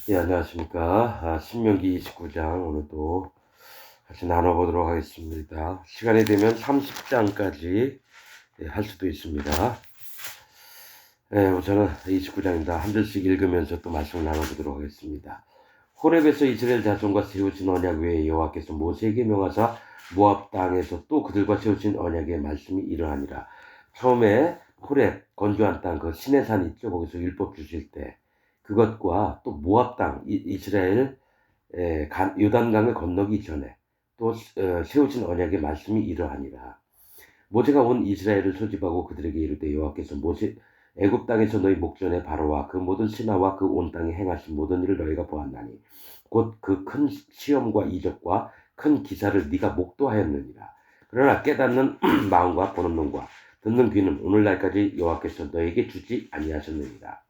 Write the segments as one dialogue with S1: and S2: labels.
S1: 예, 안녕하십니까. 신명기 29장 오늘도 같이 나눠보도록 하겠습니다. 시간이 되면 30장까지 할 수도 있습니다. 우선은 29장입니다. 한 절씩 읽으면서 또 말씀을 나눠보도록 하겠습니다. 호렙에서 이스라엘 자손과 세우신 언약 외에 여호와께서 모세에게 명하사 모압 땅에서 또 그들과 세우신 언약의 말씀이 이러하니라. 처음에 호렙 건조한 땅 그 시내산 있죠. 거기서 율법 주실 때 그것과 또 모압 땅 이스라엘 요단강을 건너기 전에 또 세우신 언약의 말씀이 이러하니라. 모세가 온 이스라엘을 소집하고 그들에게 이르되 여호와께서 모세 애굽 땅에서 너희 목전에 바로와 그 모든 신하와 그 온 땅에 행하신 모든 일을 너희가 보았나니 곧 그 큰 시험과 이적과 큰 기사를 네가 목도하였느니라. 그러나 깨닫는 마음과 보는 눈과 듣는 귀는 오늘날까지 여호와께서 너에게 주지 아니하셨느니라.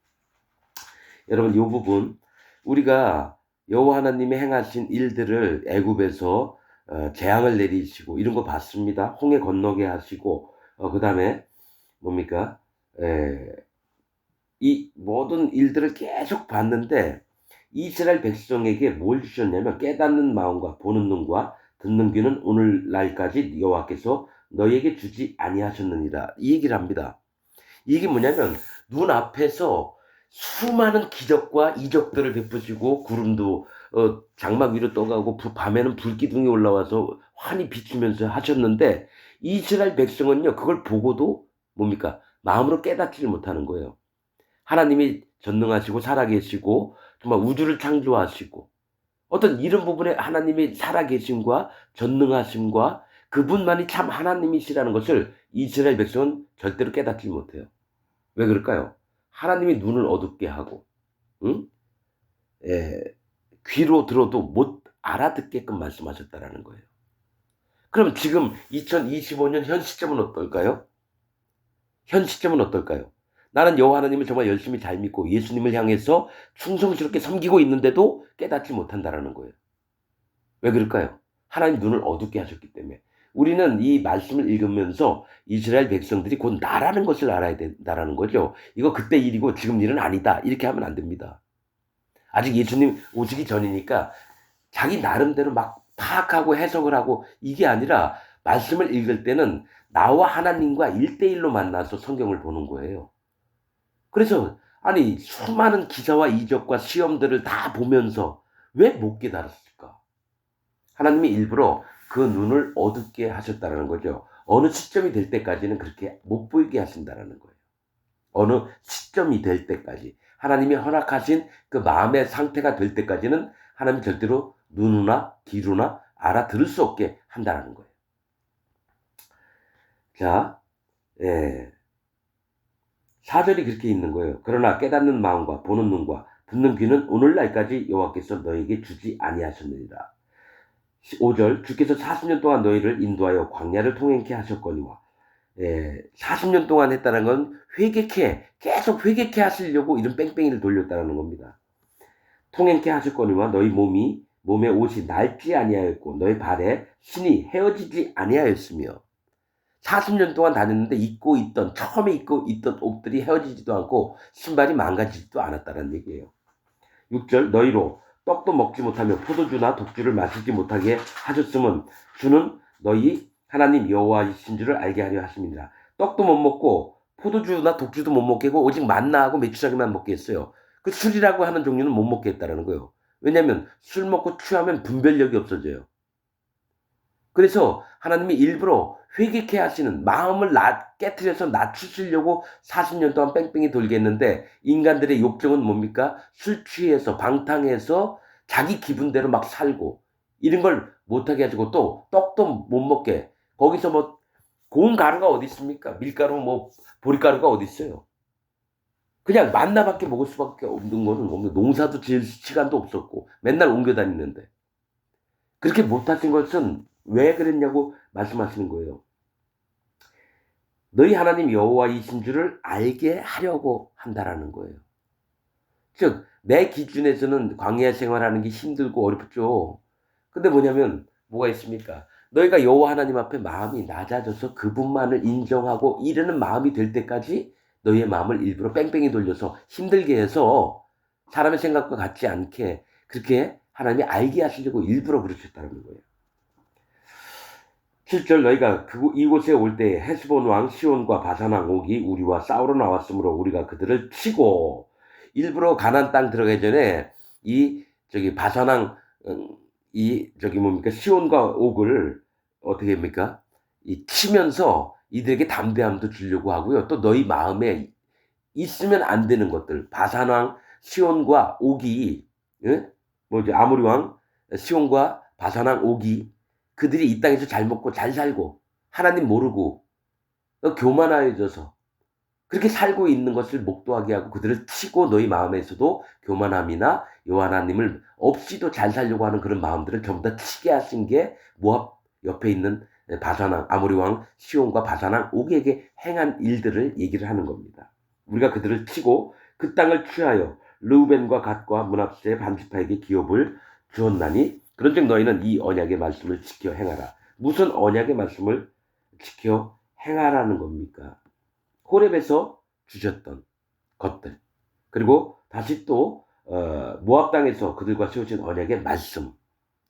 S1: 여러분, 이 부분 우리가 여호와 하나님이 행하신 일들을 애굽에서 재앙을 내리시고 이런 거 봤습니다. 홍해 건너게 하시고 그 다음에 뭡니까? 이 모든 일들을 계속 봤는데 이스라엘 백성에게 뭘 주셨냐면 깨닫는 마음과 보는 눈과 듣는 귀는 오늘날까지 여호와께서 너에게 주지 아니하셨느니라. 이 얘기를 합니다. 이게 뭐냐면 눈앞에서 수많은 기적과 이적들을 베푸시고 구름도 장막 위로 떠가고 밤에는 불기둥이 올라와서 환히 비추면서 하셨는데 이스라엘 백성은요 그걸 보고도 뭡니까 마음으로 깨닫지를 못하는 거예요. 하나님이 전능하시고 살아계시고 정말 우주를 창조하시고 어떤 이런 부분에 하나님이 살아계심과 전능하심과 그분만이 참 하나님이시라는 것을 이스라엘 백성은 절대로 깨닫지 못해요. 왜 그럴까요? 하나님이 눈을 어둡게 하고, 응? 예, 귀로 들어도 못 알아듣게끔 말씀하셨다라는 거예요. 그럼 지금 2025년 현 시점은 어떨까요? 현 시점은 어떨까요? 나는 여호와 하나님을 정말 열심히 잘 믿고 예수님을 향해서 충성스럽게 섬기고 있는데도 깨닫지 못한다라는 거예요. 왜 그럴까요? 하나님 눈을 어둡게 하셨기 때문에. 우리는 이 말씀을 읽으면서 이스라엘 백성들이 곧 나라는 것을 알아야 된다라는 거죠. 이거 그때 일이고 지금 일은 아니다. 이렇게 하면 안 됩니다. 아직 예수님 오시기 전이니까 자기 나름대로 막 파악하고 해석을 하고 이게 아니라 말씀을 읽을 때는 나와 하나님과 1대1로 만나서 성경을 보는 거예요. 그래서 아니 수많은 기사와 이적과 시험들을 다 보면서 왜 못 깨달았을까? 하나님이 일부러 그 눈을 어둡게 하셨다는 거죠. 어느 시점이 될 때까지는 그렇게 못 보이게 하신다는 거예요. 어느 시점이 될 때까지. 하나님이 허락하신 그 마음의 상태가 될 때까지는 하나님이 절대로 눈이나 귀로나 알아들을 수 없게 한다는 거예요. 자, 4절이 그렇게 있는 거예요. 그러나 깨닫는 마음과 보는 눈과 듣는 귀는 오늘날까지 여호와께서 너에게 주지 아니하셨느니라. 5절 주께서 40년 동안 너희를 인도하여 광야를 통행케 하셨거니와 40년 동안 했다는 건 계속 회개케 하시려고 이런 뺑뺑이를 돌렸다는 겁니다. 통행케 하셨거니와 너희 몸의 옷이 낡지 아니하였고 너희 발에 신이 헤어지지 아니하였으며 40년 동안 다녔는데 처음에 입고 있던 옷들이 헤어지지도 않고 신발이 망가지지도 않았다는 얘기예요. 6절 너희로 떡도 먹지 못하며 포도주나 독주를 마시지 못하게 하셨으면 주는 너희 하나님 여호와이신 줄을 알게 하려 하십니다. 떡도 못 먹고 포도주나 독주도 못 먹게 하고 오직 만나하고 메추라기만 먹게 했어요. 그 술이라고 하는 종류는 못 먹게 했다는 거예요. 왜냐하면 술 먹고 취하면 분별력이 없어져요. 그래서 하나님이 일부러 회개케 하시는 마음을 깨트려서 낮추시려고 40년 동안 뺑뺑이 돌게 했는데 인간들의 욕정은 뭡니까? 술 취해서 방탕해서 자기 기분대로 막 살고 이런 걸 못하게 해주고 또 떡도 못 먹게 거기서 뭐 고운 가루가 어디 있습니까? 밀가루 뭐 보리가루가 어디 있어요? 그냥 만나밖에 먹을 수밖에 없는 거는 없는 농사도 지을 시간도 없었고 맨날 옮겨 다니는데 그렇게 못하신 것은 왜 그랬냐고 말씀하시는 거예요. 너희 하나님 여호와이신 줄을 알게 하려고 한다라는 거예요. 즉 내 기준에서는 광야 생활하는 게 힘들고 어렵죠. 근데 뭐가 있습니까? 너희가 여호와 하나님 앞에 마음이 낮아져서 그분만을 인정하고 이르는 마음이 될 때까지 너희의 마음을 일부러 뺑뺑이 돌려서 힘들게 해서 사람의 생각과 같지 않게 그렇게 하나님이 알게 하시려고 일부러 그러셨다는 거예요. 7절 너희가 이곳에 올 때 헤스본 왕 시온과 바산 왕 옥이 우리와 싸우러 나왔으므로 우리가 그들을 치고 일부러 가나안 땅 들어가기 전에 바산 왕 시온과 옥을 어떻게 합니까? 치면서 이들에게 담대함도 주려고 하고요. 또 너희 마음에 있으면 안 되는 것들, 바산 왕 시온과 옥이, 아모리 왕 시온과 바산 왕 옥이 그들이 이 땅에서 잘 먹고 잘 살고 하나님 모르고 교만하여져서 그렇게 살고 있는 것을 목도하게 하고 그들을 치고 너희 마음에서도 교만함이나 여호와 하나님을 없이도 잘 살려고 하는 그런 마음들을 전부 다 치게 하신 게 모압 옆에 있는 바산왕 아모리 왕 시온과 바산왕 옥에게 행한 일들을 얘기를 하는 겁니다. 우리가 그들을 치고 그 땅을 취하여 르우벤과 갓과 므납세 반지파에게 기업을 주었나니 그런즉 너희는 이 언약의 말씀을 지켜 행하라. 무슨 언약의 말씀을 지켜 행하라는 겁니까? 호렙에서 주셨던 것들, 그리고 다시 또 모압 땅에서 그들과 세우신 언약의 말씀,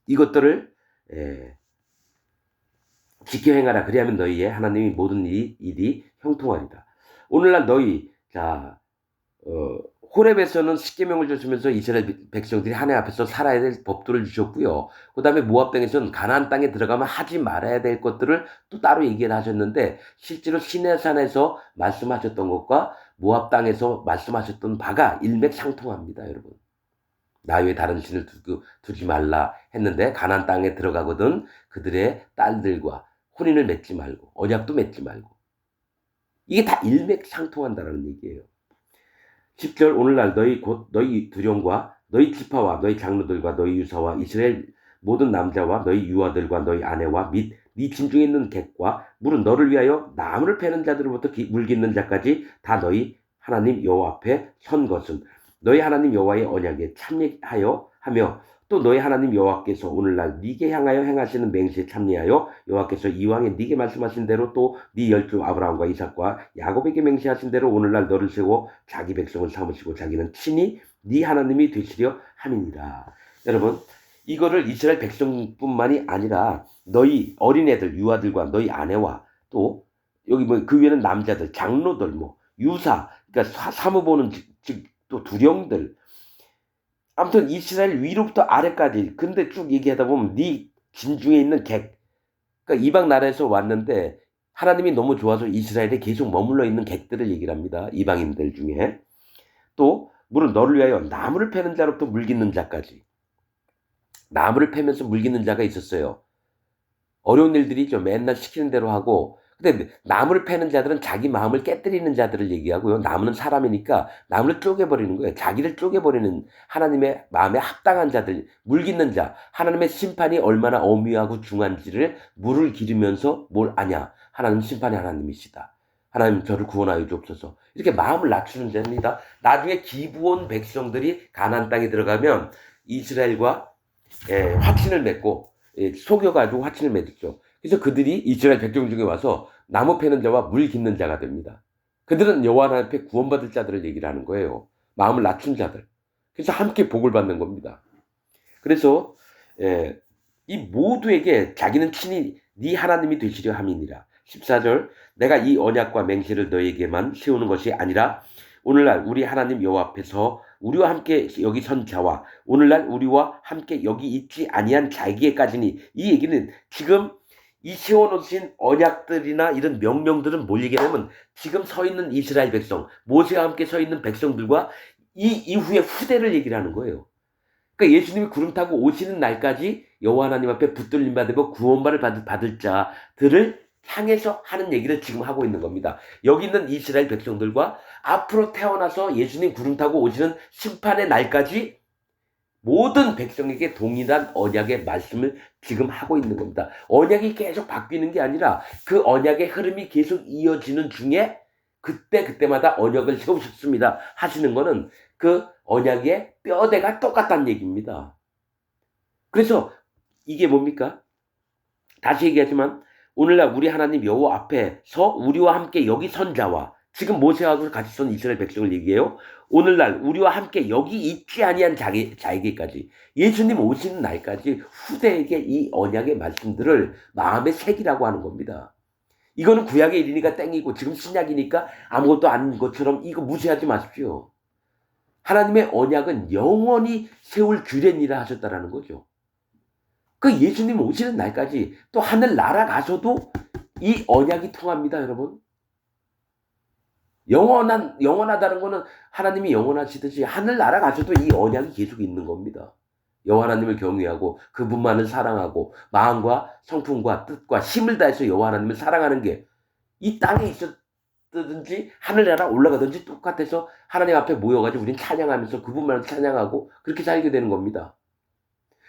S1: 이것들을 지켜 행하라. 그리하면 너희의 하나님이 모든 일이 형통하리다. 오늘날 너희 호렙에서는 십계명을 주시면서 이스라엘 백성들이 하나님 앞에서 살아야 될 법도를 주셨고요. 그 다음에 모압 땅에서는 가나안 땅에 들어가면 하지 말아야 될 것들을 또 따로 얘기를 하셨는데 실제로 시내산에서 말씀하셨던 것과 모압 땅에서 말씀하셨던 바가 일맥상통합니다. 여러분. 나 외에 다른 신을 두지 말라 했는데 가나안 땅에 들어가거든 그들의 딸들과 혼인을 맺지 말고 언약도 맺지 말고 이게 다 일맥상통한다는 얘기예요. 10절 오늘날 너희 두령과 너희 지파와 너희 장로들과 너희 유사와 이스라엘 모든 남자와 너희 유아들과 너희 아내와 및 네 진중에 있는 객과 물은 너를 위하여 나무를 패는 자들로부터 물 깃는 자까지 다 너희 하나님 여호와 앞에 선 것은 너희 하나님 여호와의 언약에 참여하여 하며 또 너희 하나님 여호와께서 오늘날 네게 향하여 행하시는 맹세에 참여하여 여호와께서 이왕에 네게 말씀하신 대로 또 네 열조 아브라함과 이삭과 야곱에게 맹세하신 대로 오늘날 너를 세워 자기 백성을 삼으시고 자기는 친히 네 하나님이 되시려 함이니라. 여러분 이거를 이스라엘 백성뿐만이 아니라 너희 어린애들 유아들과 너희 아내와 또 여기 그 위에는 남자들 장로들 유사 그러니까 사무보는 즉 또 두령들 아무튼 이스라엘 위로부터 아래까지 근데 쭉 얘기하다 보면 네 진중에 있는 객 그러니까 이방 나라에서 왔는데 하나님이 너무 좋아서 이스라엘에 계속 머물러 있는 객들을 얘기를 합니다. 이방인들 중에 또 물은 너를 위하여 나무를 패는 자로부터 물 깃는 자까지 나무를 패면서 물 깃는 자가 있었어요. 어려운 일들이죠. 맨날 시키는 대로 하고 근데 나무를 패는 자들은 자기 마음을 깨뜨리는 자들을 얘기하고요. 나무는 사람이니까 나무를 쪼개버리는 거예요. 자기를 쪼개버리는 하나님의 마음에 합당한 자들, 물 깃는 자. 하나님의 심판이 얼마나 엄위하고 중한지를 물을 기르면서 뭘 아냐. 하나님 심판의 하나님이시다. 하나님 저를 구원하여 주옵소서. 이렇게 마음을 낮추는 자입니다. 나중에 기브온 백성들이 가나안 땅에 들어가면 이스라엘과 확신을 맺고 속여가지고 확신을 맺었죠. 그래서 그들이 이스라엘 백성 중에 와서 나무 패는 자와 물 깃는 자가 됩니다. 그들은 여호와 하나님 앞에 구원받을 자들을 얘기를 하는 거예요. 마음을 낮춘 자들. 그래서 함께 복을 받는 겁니다. 그래서 이 모두에게 자기는 친히 네 하나님이 되시려 함이니라. 14절 내가 이 언약과 맹세를 너에게만 세우는 것이 아니라 오늘날 우리 하나님 여호와 앞에서 우리와 함께 여기 선 자와 오늘날 우리와 함께 여기 있지 아니한 자에게까지니 이 얘기는 지금 이 세워놓으신 언약들이나 이런 명령들은 뭘 얘기하냐면 지금 서 있는 이스라엘 백성 모세와 함께 서 있는 백성들과 이 이후의 후대를 얘기를 하는 거예요. 그러니까 예수님이 구름 타고 오시는 날까지 여호와 하나님 앞에 붙들림 받고 구원받을 받을 자들을 향해서 하는 얘기를 지금 하고 있는 겁니다. 여기 있는 이스라엘 백성들과 앞으로 태어나서 예수님 구름 타고 오시는 심판의 날까지 모든 백성에게 동일한 언약의 말씀을 지금 하고 있는 겁니다. 언약이 계속 바뀌는 게 아니라 그 언약의 흐름이 계속 이어지는 중에 그때마다 언약을 세우셨습니다. 하시는 거는 그 언약의 뼈대가 똑같다는 얘기입니다. 그래서 이게 뭡니까? 다시 얘기하지만 오늘날 우리 하나님 여호와 앞에서 우리와 함께 여기 선 자와 지금 모세하고 같이 선 이스라엘 백성을 얘기해요. 오늘날 우리와 함께 여기 있지 아니한 자에게까지 예수님 오시는 날까지 후대에게 이 언약의 말씀들을 마음에 새기라고 하는 겁니다. 이거는 구약의 일이니까 땡이고 지금 신약이니까 아무것도 아닌 것처럼 이거 무시하지 마십시오. 하나님의 언약은 영원히 세울 규례니라 하셨다라는 거죠. 그 예수님 오시는 날까지 또 하늘 날아가셔도 이 언약이 통합니다, 여러분. 영원하다는 거는 하나님이 영원하시듯이 하늘 날아가셔도 이 언약이 계속 있는 겁니다. 여호와 하나님을 경외하고 그분만을 사랑하고 마음과 성품과 뜻과 힘을 다해서 여호와 하나님을 사랑하는 게 이 땅에 있었든지 하늘나라 올라가든지 똑같아서 하나님 앞에 모여가지고 우리는 찬양하면서 그분만을 찬양하고 그렇게 살게 되는 겁니다.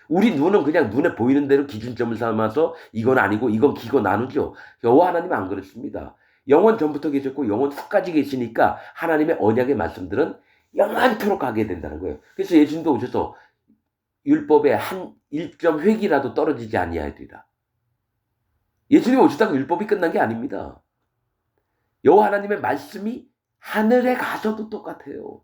S1: 우리 눈은 그냥 눈에 보이는 대로 기준점을 삼아서 이건 아니고 이건 기고 나누죠. 여호와 하나님은 안 그렇습니다. 영원 전부터 계셨고 영원 후까지 계시니까 하나님의 언약의 말씀들은 영원토록 가게 된다는 거예요. 그래서 예수님도 오셔서 율법의 한 1점 획이라도 떨어지지 아니하리라. 예수님 오셨다고 율법이 끝난 게 아닙니다. 여호와 하나님의 말씀이 하늘에 가셔도 똑같아요.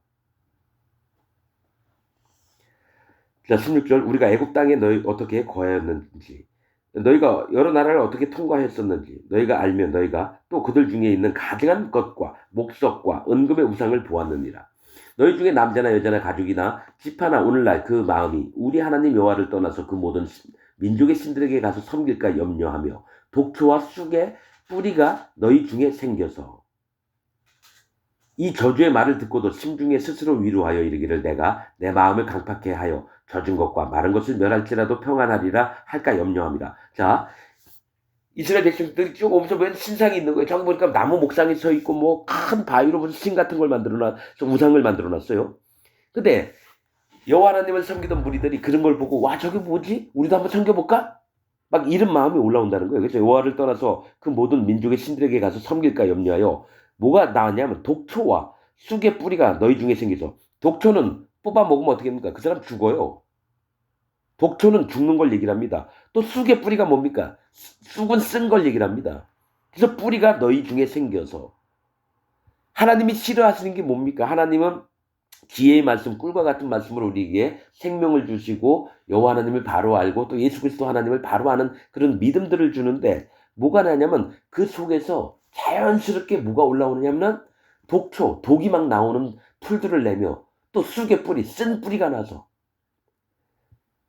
S1: 자, 16절 우리가 애굽 땅에 너희 어떻게 거하였는지 너희가 여러 나라를 어떻게 통과했었는지 너희가 알면 너희가 또 그들 중에 있는 가증한 것과 목석과 은금의 우상을 보았느니라. 너희 중에 남자나 여자나 가족이나 집 하나 오늘날 그 마음이 우리 하나님 여호와를 떠나서 그 모든 민족의 신들에게 가서 섬길까 염려하며 독초와 쑥의 뿌리가 너희 중에 생겨서 이 저주의 말을 듣고도 심중에 스스로 위로하여 이르기를 내가 내 마음을 강팍해 하여 젖은 것과 마른 것을 멸할지라도 평안하리라 할까 염려합니다. 자, 이스라엘 백성들이 쭉 오면서 왜 신상이 있는 거예요? 저기 보니까 나무 목상이 서 있고 뭐 큰 바위로 무슨 신 같은 걸 만들어놔서 우상을 만들어놨어요. 근데 여호와 하나님을 섬기던 무리들이 그런 걸 보고 와 저게 뭐지? 우리도 한번 섬겨볼까? 막 이런 마음이 올라온다는 거예요. 그래서 여호와를 떠나서 그 모든 민족의 신들에게 가서 섬길까 염려하여 뭐가 나왔냐면 독초와 쑥의 뿌리가 너희 중에 생겨서 독초는 뽑아 먹으면 어떻게 됩니까? 그 사람 죽어요. 독초는 죽는 걸 얘기를 합니다. 또 쑥의 뿌리가 뭡니까? 쑥은 쓴 걸 얘기를 합니다. 그래서 뿌리가 너희 중에 생겨서 하나님이 싫어하시는 게 뭡니까? 하나님은 지혜의 말씀, 꿀과 같은 말씀으로 우리에게 생명을 주시고 여호와 하나님을 바로 알고 또 예수 그리스도 하나님을 바로 아는 그런 믿음들을 주는데 뭐가 나냐면 그 속에서 자연스럽게 뭐가 올라오느냐면 독초, 독이 막 나오는 풀들을 내며 또 쑥의 뿌리, 쓴 뿌리가 나서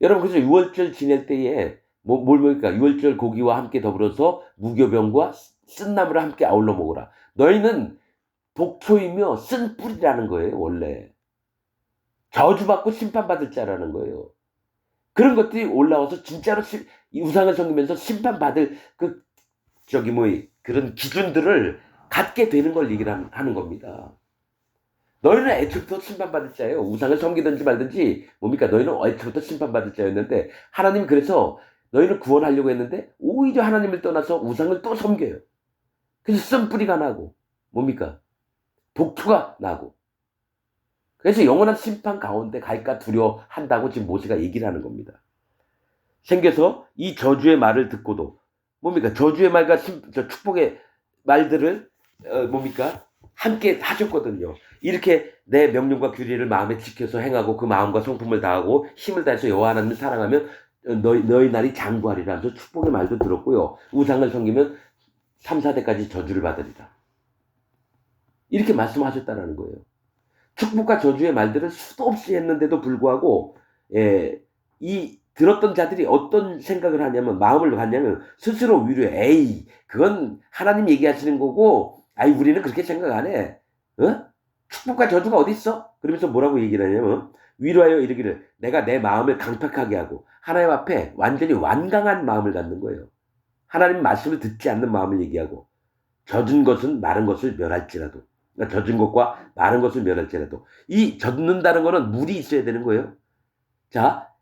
S1: 여러분 그래서 6월절 지낼 때에 뭘 먹을까? 6월절 고기와 함께 더불어서 무교병과 쓴 나무를 함께 아울러 먹으라. 너희는 독초이며 쓴 뿌리라는 거예요, 원래. 저주받고 심판받을 자라는 거예요. 그런 것들이 올라와서 진짜로 이 우상을 섬기면서 심판받을 그런 기준들을 갖게 되는 걸 얘기를 하는 겁니다. 너희는 애초부터 심판받을 자예요. 우상을 섬기든지 말든지 뭡니까? 너희는 애초부터 심판받을 자였는데 하나님 그래서 너희를 구원하려고 했는데 오히려 하나님을 떠나서 우상을 또 섬겨요. 그래서 쓴뿌리가 나고 뭡니까? 독초가 나고 그래서 영원한 심판 가운데 갈까 두려워한다고 지금 모세가 얘기를 하는 겁니다. 생겨서 이 저주의 말을 듣고도 뭡니까? 저주의 말과 축복의 말들을 뭡니까? 함께 하셨거든요. 이렇게 내 명령과 규례를 마음에 지켜서 행하고 그 마음과 성품을 다하고 힘을 다해서 여호와 하나님을 사랑하면 너희 날이 장구하리라 하면서 축복의 말도 들었고요. 우상을 섬기면 3, 4대까지 저주를 받으리라. 이렇게 말씀하셨다는 거예요. 축복과 저주의 말들을 수도 없이 했는데도 불구하고 이 들었던 자들이 어떤 생각을 하냐면 마음을 갖냐면 스스로 위로해. 에이 그건 하나님 얘기하시는 거고 아이 우리는 그렇게 생각 안 해. 축복과 저주가 어디 있어? 그러면서 뭐라고 얘기를 하냐면 위로하여 이르기를 내가 내 마음을 강팍하게 하고 하나님 앞에 완전히 완강한 마음을 갖는 거예요. 하나님 말씀을 듣지 않는 마음을 얘기하고 젖은 것은 마른 것을 멸할지라도 그러니까 젖은 것과 마른 것을 멸할지라도 이 젖는다는 거는 물이 있어야 되는 거예요. 자,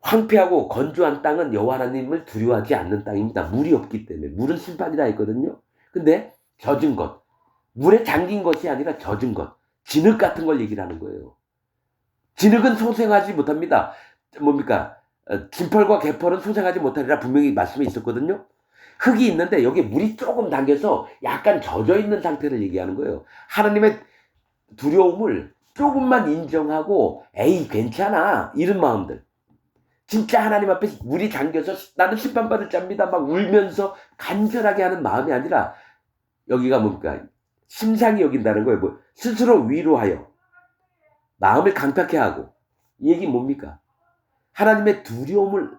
S1: 황폐하고 건조한 땅은 여호와 하나님을 두려워하지 않는 땅입니다. 물이 없기 때문에 물은 심판이라 했거든요. 근데 젖은 것, 물에 잠긴 것이 아니라 젖은 것, 진흙 같은 걸 얘기를 하는 거예요. 진흙은 소생하지 못합니다. 뭡니까? 진펄과 개펄은 소생하지 못하리라 분명히 말씀이 있었거든요. 흙이 있는데 여기에 물이 조금 담겨서 약간 젖어 있는 상태를 얘기하는 거예요. 하나님의 두려움을 조금만 인정하고 에이 괜찮아 이런 마음들. 진짜 하나님 앞에 물이 잠겨서 나는 심판받을 자입니다 막 울면서 간절하게 하는 마음이 아니라 여기가 뭡니까? 심상히 여긴다는 거예요. 뭐 스스로 위로하여 마음을 강팍해 하고. 이 얘기 뭡니까? 하나님의 두려움을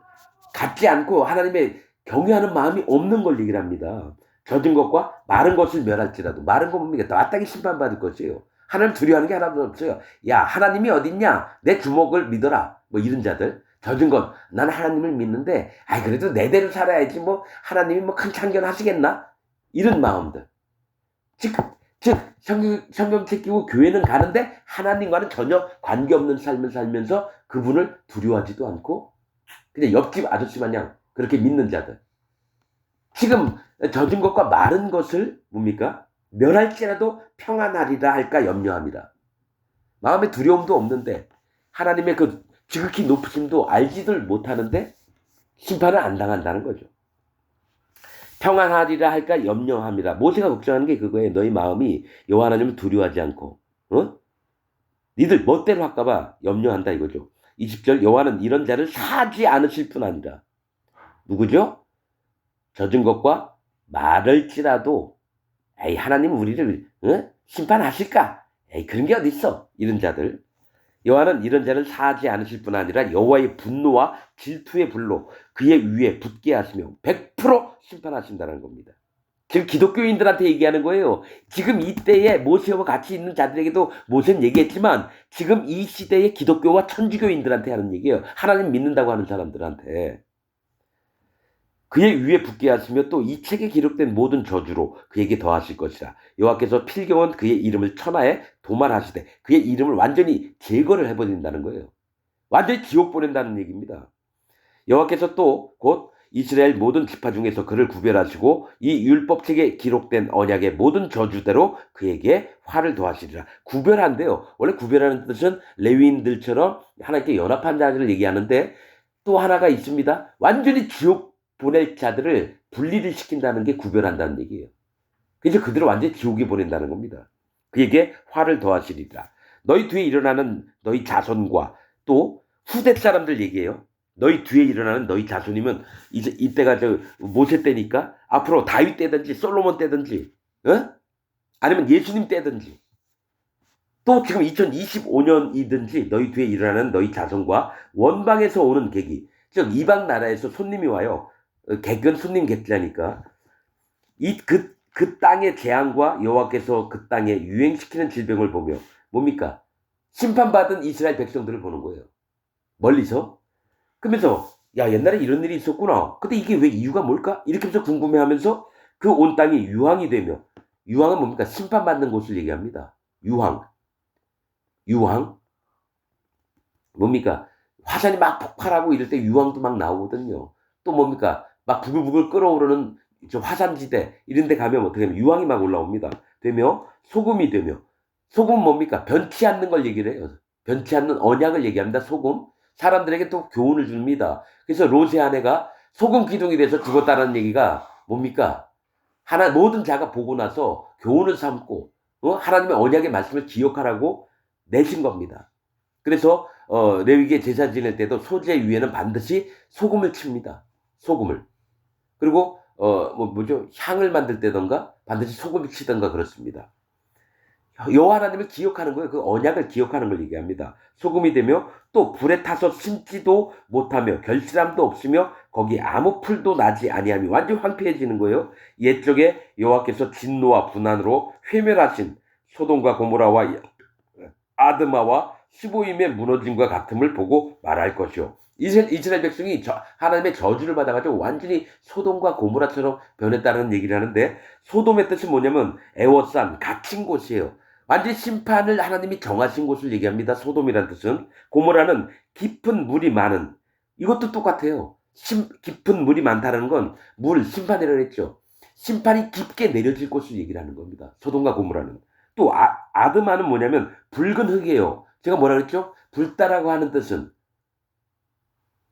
S1: 갖지 않고 하나님의 경외하는 마음이 없는 걸 얘기를 합니다. 젖은 것과 마른 것을 멸할지라도. 마른 거 뭡니까? 마땅히 심판받을 것이에요. 하나님 두려워하는 게 하나도 없어요. 야 하나님이 어딨냐? 내 주먹을 믿어라. 뭐 이런 자들. 젖은 것. 난 하나님을 믿는데 아이 그래도 내대로 살아야지 뭐 하나님이 뭐 큰 참견 하시겠나? 이런 마음들. 즉 성경책 끼고 교회는 가는데 하나님과는 전혀 관계없는 삶을 살면서 그분을 두려워하지도 않고 그냥 옆집 아저씨 마냥 그렇게 믿는 자들. 지금 젖은 것과 마른 것을 뭡니까? 멸할지라도 평안하리라 할까 염려합니다. 마음에 두려움도 없는데 하나님의 그 지극히 높으심도 알지들 못하는데 심판을 안 당한다는 거죠. 평안하리라 할까 염려합니다. 모세가 걱정하는 게 그거예요. 너희 마음이 여호와 하나님을 두려워하지 않고 니들 멋대로 할까봐 염려한다 이거죠. 20절 여호와는 이런 자를 사지 않으실 뿐 아니라 누구죠? 젖은 것과 마를지라도 에이 하나님은 우리를 심판하실까? 에이 그런 게 어딨어? 이런 자들. 여호와는 이런 자를 사하지 않으실 뿐 아니라 여호와의 분노와 질투의 불로 그의 위에 붙게 하시며 100% 심판하신다는 겁니다. 지금 기독교인들한테 얘기하는 거예요. 지금 이때에 모세와 같이 있는 자들에게도 모세는 얘기했지만 지금 이 시대의 기독교와 천주교인들한테 하는 얘기예요. 하나님 믿는다고 하는 사람들한테. 그의 위에 붙게 하시며 또 이 책에 기록된 모든 저주로 그에게 더하실 것이라. 여호와께서 필경은 그의 이름을 천하에 도말하시되 그의 이름을 완전히 제거를 해버린다는 거예요. 완전히 지옥 보낸다는 얘기입니다. 여호와께서 또 곧 이스라엘 모든 지파 중에서 그를 구별하시고 이 율법책에 기록된 언약의 모든 저주대로 그에게 화를 더하시리라. 구별한대요. 원래 구별하는 뜻은 레위인들처럼 하나님께 연합한 자들을 얘기하는데 또 하나가 있습니다. 완전히 지옥 보낼 자들을 분리를 시킨다는 게 구별한다는 얘기예요. 그래서 그들을 완전히 지옥에 보낸다는 겁니다. 그에게 화를 더하시리라. 너희 뒤에 일어나는 너희 자손과 또 후대 사람들 얘기해요. 너희 뒤에 일어나는 너희 자손이면 이제 이때가 저 모세 때니까 앞으로 다윗 때든지 솔로몬 때든지 아니면 예수님 때든지 또 지금 2025년이든지 너희 뒤에 일어나는 너희 자손과 원방에서 오는 객이 즉 이방 나라에서 손님이 와요. 객은 손님 객자니까 그 땅의 재앙과 여호와께서 그 땅에 유행시키는 질병을 보며 뭡니까? 심판받은 이스라엘 백성들을 보는 거예요. 멀리서. 그러면서 야 옛날에 이런 일이 있었구나. 근데 이게 왜 이유가 뭘까? 이렇게 해서 궁금해하면서 그 온 땅이 유황이 되며 유황은 뭡니까? 심판받는 곳을 얘기합니다. 유황 뭡니까? 화산이 막 폭발하고 이럴 때 유황도 막 나오거든요. 또 뭡니까? 막 부글부글 끓어오르는 저 화산지대 이런 데 가면 어떻게 하면 유황이 막 올라옵니다. 되며 소금이 되며 소금은 뭡니까? 변치 않는 걸 얘기를 해요. 변치 않는 언약을 얘기합니다. 소금. 사람들에게 또 교훈을 줍니다. 그래서 로세 아내가 소금 기둥이 돼서 죽었다는 얘기가 뭡니까? 모든 자가 보고 나서 교훈을 삼고 하나님의 언약의 말씀을 기억하라고 내신 겁니다. 그래서 레위기에 제사 지낼 때도 소재 위에는 반드시 소금을 칩니다. 소금을. 그리고 뭐죠? 향을 만들 때던가 반드시 소금을 치던가 그렇습니다. 여호와 하나님을 기억하는 거예요. 그 언약을 기억하는 걸 얘기합니다. 소금이 되며 또 불에 타서 심지도 못하며 결실함도 없으며 거기 아무 풀도 나지 아니하며 완전 황폐해지는 거예요. 옛적에 여호와께서 진노와 분한으로 회멸하신 소돔과 고모라와 아드마와 15임의 무너짐과 같음을 보고 말할 것이요. 이스라엘 백성이 하나님의 저주를 받아가지고 완전히 소돔과 고모라처럼 변했다는 얘기를 하는데 소돔의 뜻은 뭐냐면 애워싼 갇힌 곳이에요. 완전히 심판을 하나님이 정하신 곳을 얘기합니다. 소돔이라는 뜻은. 고모라는 깊은 물이 많은 이것도 똑같아요. 깊은 물이 많다는 건 심판이라고 했죠. 심판이 깊게 내려질 곳을 얘기를 하는 겁니다. 소돔과 고모라는. 또 아드마는 뭐냐면 붉은 흙이에요. 제가 뭐라 그랬죠? 붉다라고 하는 뜻은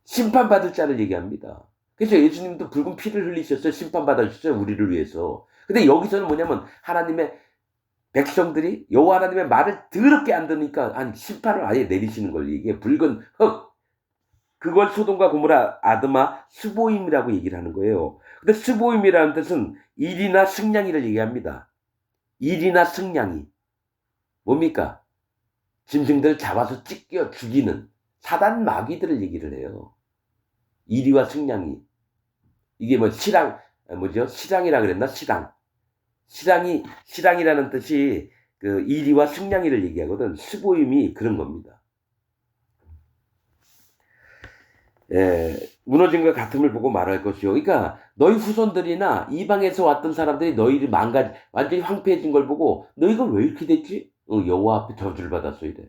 S1: 심판받을 자를 얘기합니다. 그래서 예수님도 붉은 피를 흘리셨어요. 심판받아주셨어요. 우리를 위해서. 근데 여기서는 뭐냐면 하나님의 백성들이 여호와 하나님의 말을 더럽게 안 들으니까 아니 심판을 아예 내리시는 걸 이게 붉은 흙 그걸 소돔과 고모라 아드마 스보임이라고 얘기를 하는 거예요. 근데 스보임이라는 뜻은 일이나 승냥이를 얘기합니다. 일이나 승냥이 뭡니까? 짐승들 잡아서 찢겨 죽이는 사단 마귀들을 얘기를 해요. 이리와 승냥이 이게 뭐 실랑 뭐죠? 실랑이라 그랬나? 실랑이라는 뜻이 그 이리와 승냥이를 얘기하거든. 스보임이 그런 겁니다. 예, 무너진 것 같음을 보고 말할 것이요. 그러니까 너희 후손들이나 이방에서 왔던 사람들이 너희를 완전히 황폐해진 걸 보고 너희가 왜 이렇게 됐지? 여호와 앞에 저주를 받았어 이래.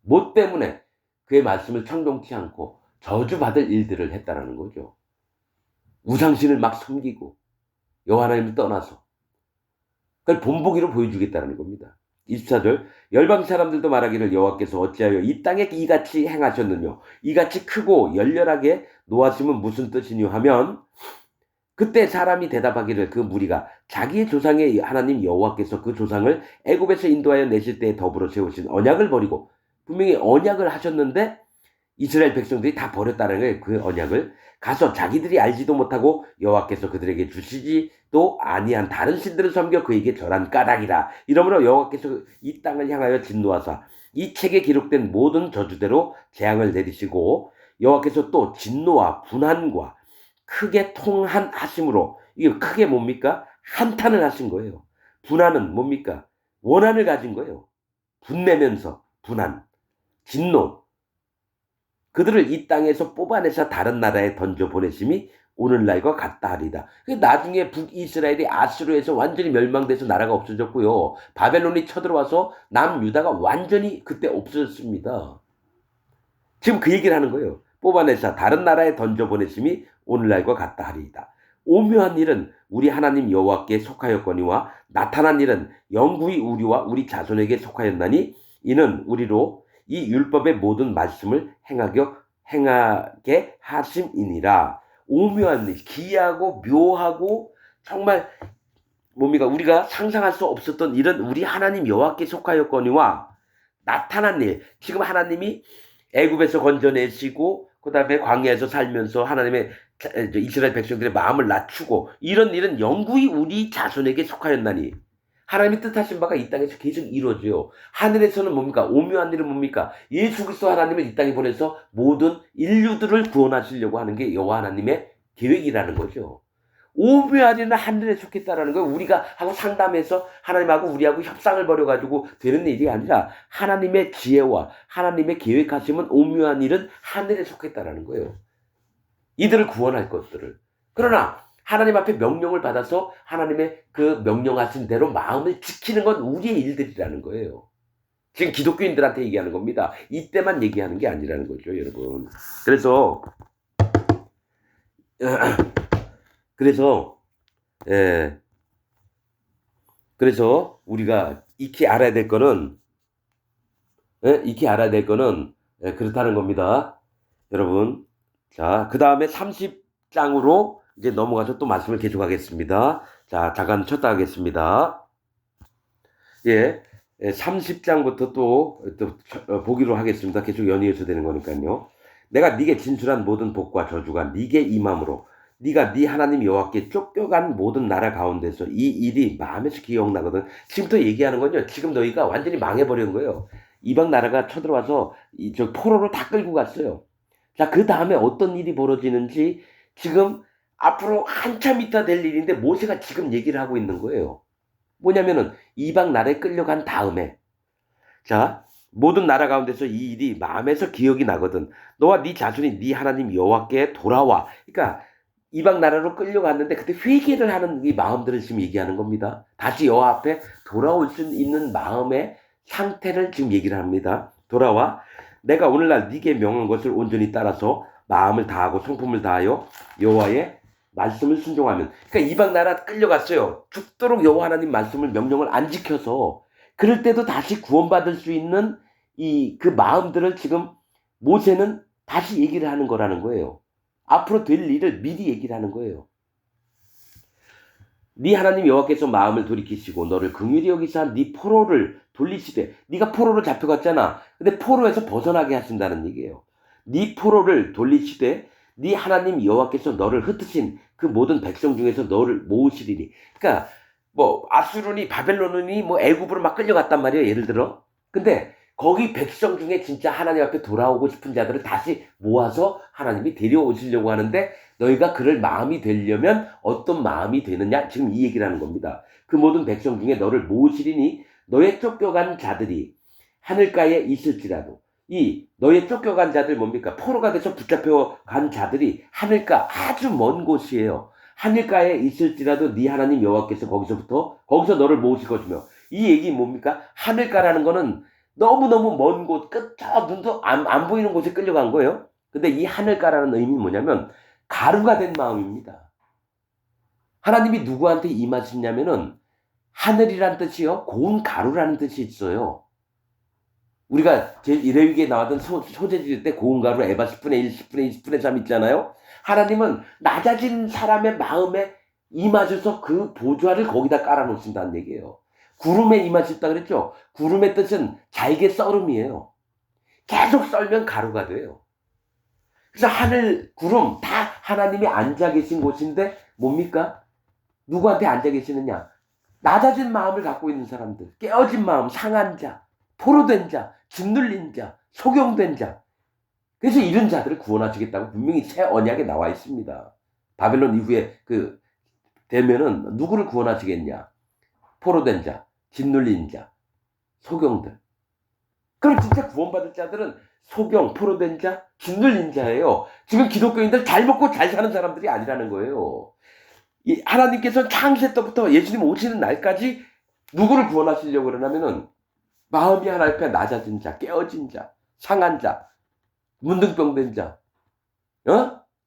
S1: 뭐 때문에? 그의 말씀을 청종치 않고 저주받을 일들을 했다라는 거죠. 우상신을 막 섬기고 여호와 하나님을 떠나서 그걸 본보기로 보여주겠다는 겁니다. 24절 열방 사람들도 말하기를 여호와께서 어찌하여 이 땅에 이같이 행하셨느냐 이같이 크고 열렬하게 노하심은 무슨 뜻이뇨 하면 그때 사람이 대답하기를 그 무리가 자기의 조상의 하나님 여호와께서 그 조상을 애굽에서 인도하여 내실 때에 더불어 세우신 언약을 버리고 분명히 언약을 하셨는데 이스라엘 백성들이 다 버렸다는 거예요. 그 언약을 가서 자기들이 알지도 못하고 여호와께서 그들에게 주시지도 아니한 다른 신들을 섬겨 그에게 절한 까닭이라. 이러므로 여호와께서 이 땅을 향하여 진노하사 이 책에 기록된 모든 저주대로 재앙을 내리시고 여호와께서 또 진노와 분한과 크게 통한하심으로 이게 크게 뭡니까? 한탄을 하신 거예요. 분한은 뭡니까? 원한을 가진 거예요. 분내면서 분한, 진노. 그들을 이 땅에서 뽑아내서 다른 나라에 던져보내심이 오늘날과 같다 하리다. 나중에 북이스라엘이 아수르에서 완전히 멸망돼서 나라가 없어졌고요. 바벨론이 쳐들어와서 남유다가 완전히 그때 없어졌습니다. 지금 그 얘기를 하는 거예요. 뽑아내서 다른 나라에 던져보내심이 오늘날과 같다 하리이다. 오묘한 일은 우리 하나님 여호와께 속하였거니와 나타난 일은 영구히 우리와 우리 자손에게 속하였나니 이는 우리로 이 율법의 모든 말씀을 행하게 하심이니라. 오묘한 일, 기이하고 묘하고 정말 뭡니까? 우리가 상상할 수 없었던 일은 우리 하나님 여호와께 속하였거니와 나타난 일. 지금 하나님이 애굽에서 건져내시고 그 다음에 광야에서 살면서 하나님의 이스라엘 백성들의 마음을 낮추고 이런 일은 영구히 우리 자손에게 속하였나니 하나님이 뜻하신 바가 이 땅에서 계속 이루어져요. 하늘에서는 뭡니까? 오묘한 일은 뭡니까? 예수 그리스도 하나님을 이 땅에 보내서 모든 인류들을 구원하시려고 하는 게 여호와 하나님의 계획이라는 거죠. 오묘한 일은 하늘에 속했다라는 거예요. 우리가 하고 상담해서 하나님하고 우리하고 협상을 벌여가지고 되는 일이 아니라 하나님의 지혜와 하나님의 계획하심은 오묘한 일은 하늘에 속했다라는 거예요. 이들을 구원할 것들을. 그러나 하나님 앞에 명령을 받아서 하나님의 그 명령하신 대로 마음을 지키는 건 우리의 일들이라는 거예요. 지금 기독교인들한테 얘기하는 겁니다. 이때만 얘기하는 게 아니라는 거죠, 여러분. 그래서 우리가 익히 알아야 될 거는 그렇다는 겁니다. 여러분. 자, 그 다음에 30장으로 이제 넘어가서 또 말씀을 계속하겠습니다. 자, 잠깐 쳤다 하겠습니다. 30장부터 또 보기로 하겠습니다. 계속 연이어서 되는 거니까요. 내가 네게 진술한 모든 복과 저주가 네게 임함으로 네가 네 하나님 여호와께 쫓겨간 모든 나라 가운데서 이 일이 마음에서 기억나거든. 지금부터 얘기하는 건요. 지금 너희가 완전히 망해버린 거예요. 이방 나라가 쳐들어와서 저 포로로 다 끌고 갔어요. 자, 그 다음에 어떤 일이 벌어지는지 지금 앞으로 한참 있다 될 일인데 모세가 지금 얘기를 하고 있는 거예요. 뭐냐면은 이방 나라에 끌려간 다음에 자 모든 나라 가운데서 이 일이 마음에서 기억이 나거든. 너와 네 자손이 네 하나님 여호와께 돌아와. 그러니까 이방 나라로 끌려갔는데 그때 회개를 하는 이 마음들을 지금 얘기하는 겁니다. 다시 여호와 앞에 돌아올 수 있는 마음의 상태를 지금 얘기를 합니다. 돌아와. 내가 오늘날 네게 명한 것을 온전히 따라서 마음을 다하고 성품을 다하여 여호와의 말씀을 순종하면. 그러니까 이방 나라 끌려갔어요. 죽도록 여호와 하나님 말씀을 명령을 안 지켜서 그럴 때도 다시 구원받을 수 있는 그 마음들을 지금 모세는 다시 얘기를 하는 거라는 거예요. 앞으로 될 일을 미리 얘기를 하는 거예요. 네 하나님 여호와께서 마음을 돌이키시고 너를 긍휼히 여기사 네 포로를 돌리시되, 네가 포로로 잡혀갔잖아. 근데 포로에서 벗어나게 하신다는 얘기예요. 네 포로를 돌리시되 네 하나님 여호와께서 너를 흩으신 그 모든 백성 중에서 너를 모으시리니. 그러니까 뭐 아수르니 바벨론이 뭐 애굽으로 막 끌려갔단 말이에요. 예를 들어. 근데 거기 백성 중에 진짜 하나님 앞에 돌아오고 싶은 자들을 다시 모아서 하나님이 데려오시려고 하는데, 너희가 그럴 마음이 되려면 어떤 마음이 되느냐? 지금 이 얘기를 하는 겁니다. 그 모든 백성 중에 너를 모으시리니 너의 쫓겨간 자들이 하늘가에 있을지라도. 이 너의 쫓겨간 자들 뭡니까? 포로가 돼서 붙잡혀간 자들이 하늘가, 아주 먼 곳이에요. 하늘가에 있을지라도 네 하나님 여호와께서 거기서 너를 모으실 것이며. 이 얘기 뭡니까? 하늘가라는 거는 너무너무 먼 곳, 끝저 눈도 안 보이는 곳에 끌려간 거예요. 근데 이 하늘가라는 의미는 뭐냐면 가루가 된 마음입니다. 하나님이 누구한테 임하시냐면은 하늘이란 뜻이요, 고운 가루라는 뜻이 있어요. 우리가 제1회기에 나왔던 소재지을 때 고운 가루 에바 10분의 1, 10분의 2, 10분의 3 있잖아요. 하나님은 낮아진 사람의 마음에 임하셔서 그 보좌를 거기다 깔아놓으신다는 얘기예요. 구름에 임하셨다 그랬죠. 구름의 뜻은 잘게 썰음이에요. 계속 썰면 가루가 돼요. 그래서 하늘, 구름 다 하나님이 앉아 계신 곳인데 뭡니까? 누구한테 앉아 계시느냐? 낮아진 마음을 갖고 있는 사람들, 깨어진 마음, 상한 자, 포로된 자, 짓눌린 자, 소경된 자. 그래서 이런 자들을 구원하시겠다고 분명히 새 언약에 나와 있습니다. 바벨론 이후에 되면은 누구를 구원하시겠냐? 포로된 자, 짓눌린 자, 소경들. 그럼 진짜 구원받을 자들은 소경, 포로된 자, 짓눌린 자예요. 지금 기독교인들 잘 먹고 잘 사는 사람들이 아니라는 거예요. 이 하나님께서 창세 때부터 예수님 오시는 날까지 누구를 구원하시려고 그러냐면은 마음이 하나님 앞에 낮아진 자, 깨어진 자, 상한 자, 문둥병 된 자,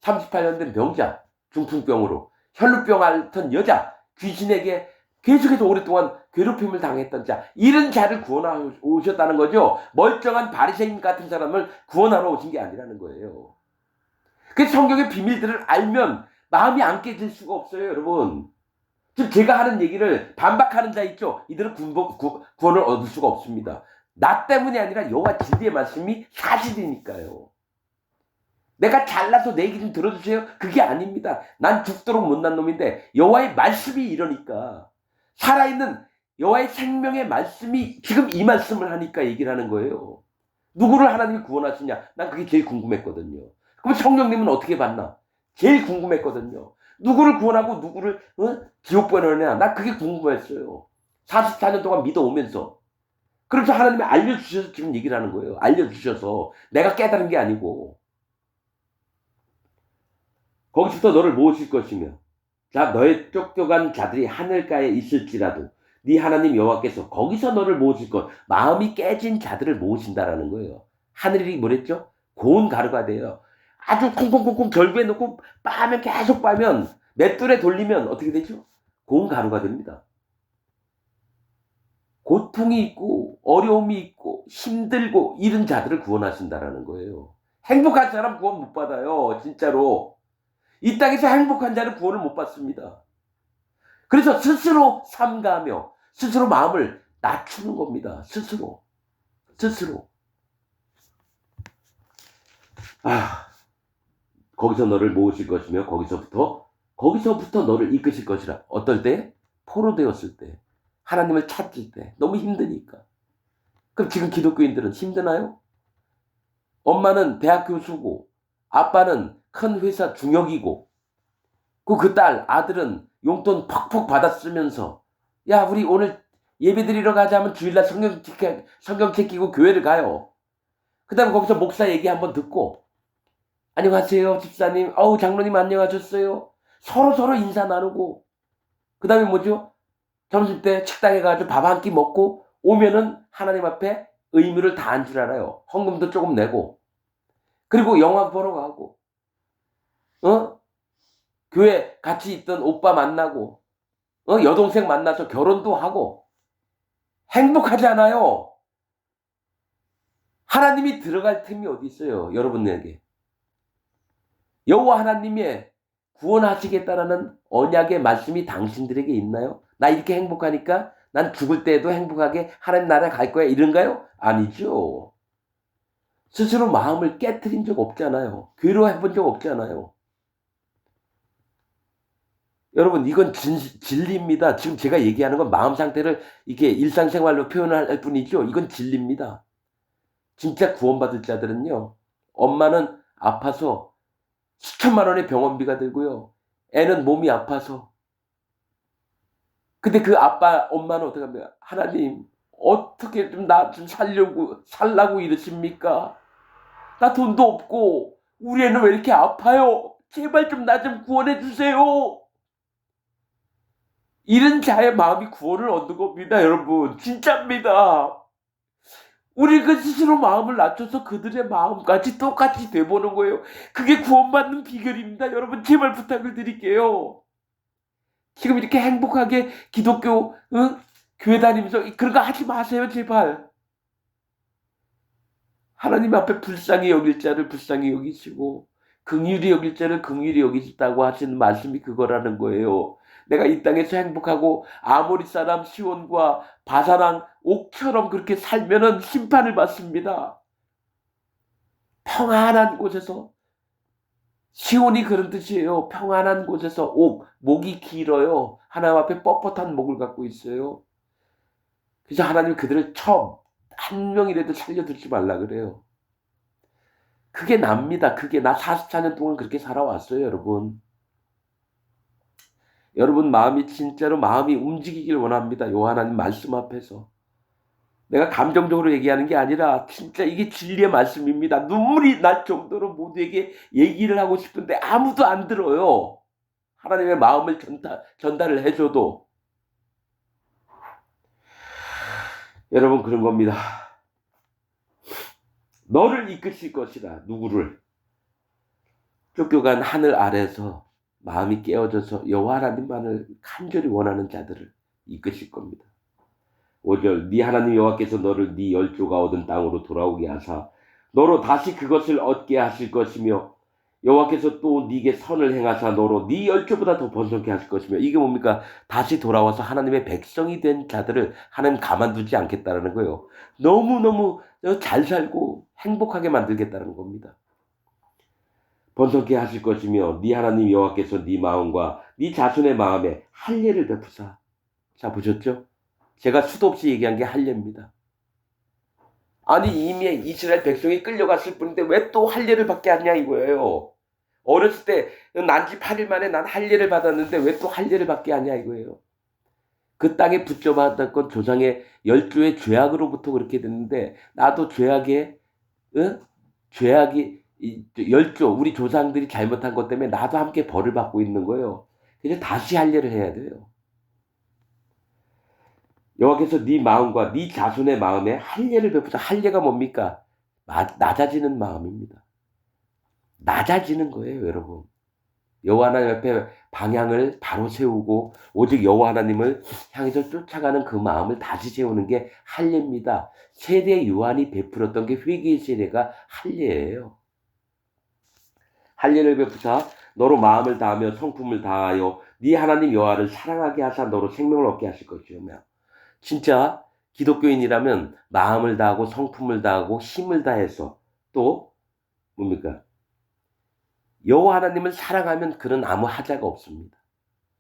S1: 38년 된 병자, 중풍병으로, 혈루병 앓던 여자, 귀신에게 계속해서 오랫동안 괴롭힘을 당했던 자, 이런 자를 구원하러 오셨다는 거죠. 멀쩡한 바리새인 같은 사람을 구원하러 오신 게 아니라는 거예요. 그 성경의 비밀들을 알면 마음이 안 깨질 수가 없어요, 여러분. 지금 제가 하는 얘기를 반박하는 자 있죠? 이들은 구원을 얻을 수가 없습니다. 나 때문이 아니라 여호와 진리의 말씀이 사실이니까요. 내가 잘나서 내 얘기 좀 들어주세요. 그게 아닙니다. 난 죽도록 못난 놈인데 여호와의 말씀이 이러니까, 살아있는 여호와의 생명의 말씀이 지금 이 말씀을 하니까 얘기를 하는 거예요. 누구를 하나님이 구원하시냐? 난 그게 제일 궁금했거든요. 그럼 성령님은 어떻게 받나? 제일 궁금했거든요. 누구를 구원하고 누구를 지옥 보내느냐? 나 그게 궁금했어요. 44년 동안 믿어오면서. 그래서 하나님이 알려주셔서 지금 얘기를 하는 거예요. 알려주셔서. 내가 깨달은 게 아니고. 거기서부터 너를 모으실 것이며, 자, 너의 쫓겨간 자들이 하늘가에 있을지라도 네 하나님 여호와께서 거기서 너를 모으실 것. 마음이 깨진 자들을 모으신다라는 거예요. 하늘이 뭐랬죠? 고운 가루가 돼요. 아주 콩콩콩콩 결부해 놓고 빠면, 계속 빠면, 맷돌에 돌리면 어떻게 되죠? 고운 가루가 됩니다. 고통이 있고 어려움이 있고 힘들고 이런 자들을 구원하신다라는 거예요. 행복한 사람 구원 못 받아요. 진짜로. 이 땅에서 행복한 자는 구원을 못 받습니다. 그래서 스스로 삼가하며 스스로 마음을 낮추는 겁니다. 스스로. 거기서 너를 모으실 것이며 거기서부터 너를 이끄실 것이라. 어떨 때? 포로 되었을 때. 하나님을 찾을 때. 너무 힘드니까. 그럼 지금 기독교인들은 힘드나요? 엄마는 대학 교수고 아빠는 큰 회사 중역이고 그 딸, 아들은 용돈 퍽퍽 받아 쓰면서, 야, 우리 오늘 예배 드리러 가자면 주일날 성경 챙기고 교회를 가요. 그 다음에 거기서 목사 얘기 한번 듣고, 안녕하세요, 집사님. 장로님 안녕하셨어요. 서로 인사 나누고, 그 다음에 뭐죠? 점심때 식당에 가서 밥 한 끼 먹고 오면은 하나님 앞에 의무를 다한 줄 알아요. 헌금도 조금 내고, 그리고 영화 보러 가고, 교회 같이 있던 오빠 만나고, 여동생 만나서 결혼도 하고, 행복하지 않아요? 하나님이 들어갈 틈이 어디 있어요, 여러분에게? 여호와 하나님의 구원하시겠다라는 언약의 말씀이 당신들에게 있나요? 나 이렇게 행복하니까 난 죽을 때에도 행복하게 하나님 나라에 갈 거야 이런가요? 아니죠. 스스로 마음을 깨트린 적 없잖아요. 괴로워해 본 적 없잖아요. 여러분 이건 진리입니다. 지금 제가 얘기하는 건 마음 상태를 이게 일상생활로 표현할 뿐이죠. 이건 진리입니다. 진짜 구원받을 자들은요. 엄마는 아파서 수천만 원의 병원비가 들고요. 애는 몸이 아파서. 근데 그 엄마는 어떻게 합니까? 하나님, 어떻게 좀 나 좀 살라고 이러십니까? 나 돈도 없고, 우리 애는 왜 이렇게 아파요? 제발 좀 나 좀 구원해 주세요. 이런 자의 마음이 구원을 얻는 겁니다, 여러분. 진짜입니다. 우리 그 스스로 마음을 낮춰서 그들의 마음까지 똑같이 돼보는 거예요. 그게 구원받는 비결입니다. 여러분, 제발 부탁을 드릴게요. 지금 이렇게 행복하게 기독교, 교회 다니면서 그런 거 하지 마세요, 제발. 하나님 앞에 불쌍히 여길 자를 불쌍히 여기시고, 긍휼히 여길 자를 긍휼히 여기시다고 하시는 말씀이 그거라는 거예요. 내가 이 땅에서 행복하고 아모리 사람 시온과 바사랑 옥처럼 그렇게 살면은 심판을 받습니다. 평안한 곳에서, 시온이 그런 뜻이에요. 평안한 곳에서 목이 길어요. 하나님 앞에 뻣뻣한 목을 갖고 있어요. 그래서 하나님 그들을 한 명이라도 살려두지 말라 그래요. 그게 납니다. 그게 나 44년 동안 그렇게 살아왔어요, 여러분. 여러분 진짜로 마음이 움직이길 원합니다. 요 하나님 말씀 앞에서. 내가 감정적으로 얘기하는 게 아니라 진짜 이게 진리의 말씀입니다. 눈물이 날 정도로 모두에게 얘기를 하고 싶은데 아무도 안 들어요. 하나님의 마음을 전달을 해줘도. 여러분 그런 겁니다. 너를 이끄실 것이라. 누구를? 쫓겨간 하늘 아래서 마음이 깨어져서 여호와 하나님만을 간절히 원하는 자들을 이끄실 겁니다. 5절 네 하나님 여호와께서 너를 네 열조가 얻은 땅으로 돌아오게 하사 너로 다시 그것을 얻게 하실 것이며 여호와께서 또 네게 선을 행하사 너로 네 열조보다 더 번성케 하실 것이며. 이게 뭡니까? 다시 돌아와서 하나님의 백성이 된 자들을 하나님 가만두지 않겠다라는 거예요. 너무너무 잘 살고 행복하게 만들겠다는 겁니다. 번성케 하실 것이며 네 하나님 여호와께서 네 마음과 네 자손의 마음에 할례를 베푸사. 자 보셨죠? 제가 수도 없이 얘기한 게 할례입니다. 아니 이미 이스라엘 백성이 끌려갔을 뿐인데 왜 또 할례를 받게 하냐 이거예요. 어렸을 때 난지 8일 만에 난 할례를 받았는데 왜 또 할례를 받게 하냐 이거예요. 그 땅에 붙여받았던 조상의 열조의 죄악으로부터 그렇게 됐는데 나도 죄악이 열조 우리 조상들이 잘못한 것 때문에 나도 함께 벌을 받고 있는 거예요. 그래서 다시 할례를 해야 돼요. 여호와께서 네 마음과 네 자손의 마음에 할례를 베푸사. 할례가 뭡니까? 낮아지는 마음입니다. 낮아지는 거예요, 여러분. 여호와 하나님 앞에 방향을 바로 세우고 오직 여호와 하나님을 향해서 쫓아가는 그 마음을 다시 세우는 게 할례입니다. 세대 요한이 베풀었던 게 회개의 세례가 할례예요. 할례를 베푸사 너로 마음을 다하며 성품을 다하여 네 하나님 여호와를 사랑하게 하사 너로 생명을 얻게 하실 것이오며. 진짜 기독교인이라면 마음을 다하고 성품을 다하고 힘을 다해서 또 뭡니까? 여호와 하나님을 사랑하면 그런 아무 하자가 없습니다.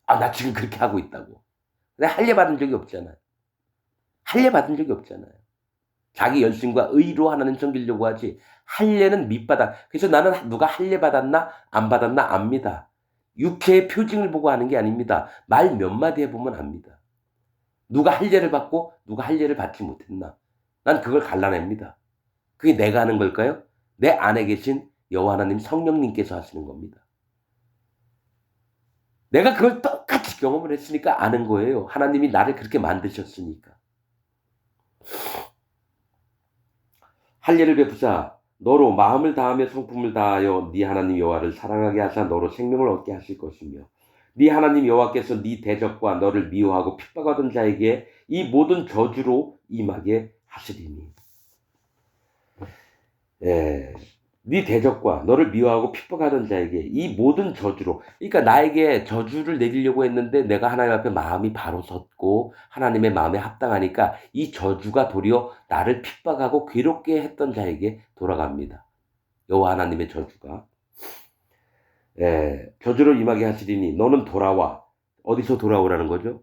S1: 나 지금 그렇게 하고 있다고. 내가 할례 받은 적이 없잖아요. 할례 받은 적이 없잖아요. 자기 열심과 의로 하나님 섬기려고 하지 할례는 밑바닥. 그래서 나는 누가 할례 받았나 안 받았나 압니다. 육체의 표징을 보고 하는 게 아닙니다. 말 몇 마디 해보면 압니다. 누가 할례를 받고 누가 할례를 받지 못했나. 난 그걸 갈라냅니다. 그게 내가 하는 걸까요? 내 안에 계신 여호와 하나님 성령님께서 하시는 겁니다. 내가 그걸 똑같이 경험을 했으니까 아는 거예요. 하나님이 나를 그렇게 만드셨으니까. 할례를 베푸사 너로 마음을 다하며 성품을 다하여 네 하나님 여호와를 사랑하게 하사 너로 생명을 얻게 하실 것이며 네 하나님 여호와께서 네 대적과 너를 미워하고 핍박하던 자에게 이 모든 저주로 임하게 하시리니. 네 대적과 너를 미워하고 핍박하던 자에게 이 모든 저주로, 그러니까 나에게 저주를 내리려고 했는데 내가 하나님 앞에 마음이 바로 섰고 하나님의 마음에 합당하니까 이 저주가 도리어 나를 핍박하고 괴롭게 했던 자에게 돌아갑니다. 여호와 하나님의 저주가. 예, 저주로 임하게 하시리니 너는 돌아와. 어디서 돌아오라는 거죠?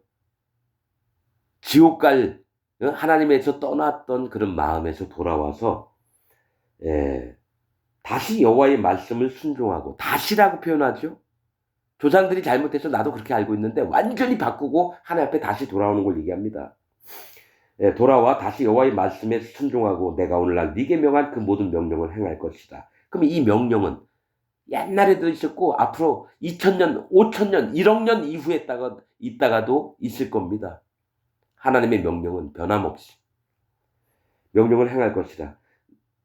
S1: 지옥 갈, 하나님에서 떠났던 그런 마음에서 돌아와서, 예, 다시 여호와의 말씀을 순종하고, 다시라고 표현하죠. 조상들이 잘못해서 나도 그렇게 알고 있는데 완전히 바꾸고 하나님 앞에 다시 돌아오는 걸 얘기합니다. 예, 돌아와 다시 여호와의 말씀에 순종하고 내가 오늘날 네게 명한 그 모든 명령을 행할 것이다. 그럼 이 명령은 옛날에도 있었고 앞으로 2000년, 5000년, 1억 년 이후에 있다가도 있을 겁니다. 하나님의 명령은 변함없이 명령을 행할 것이다.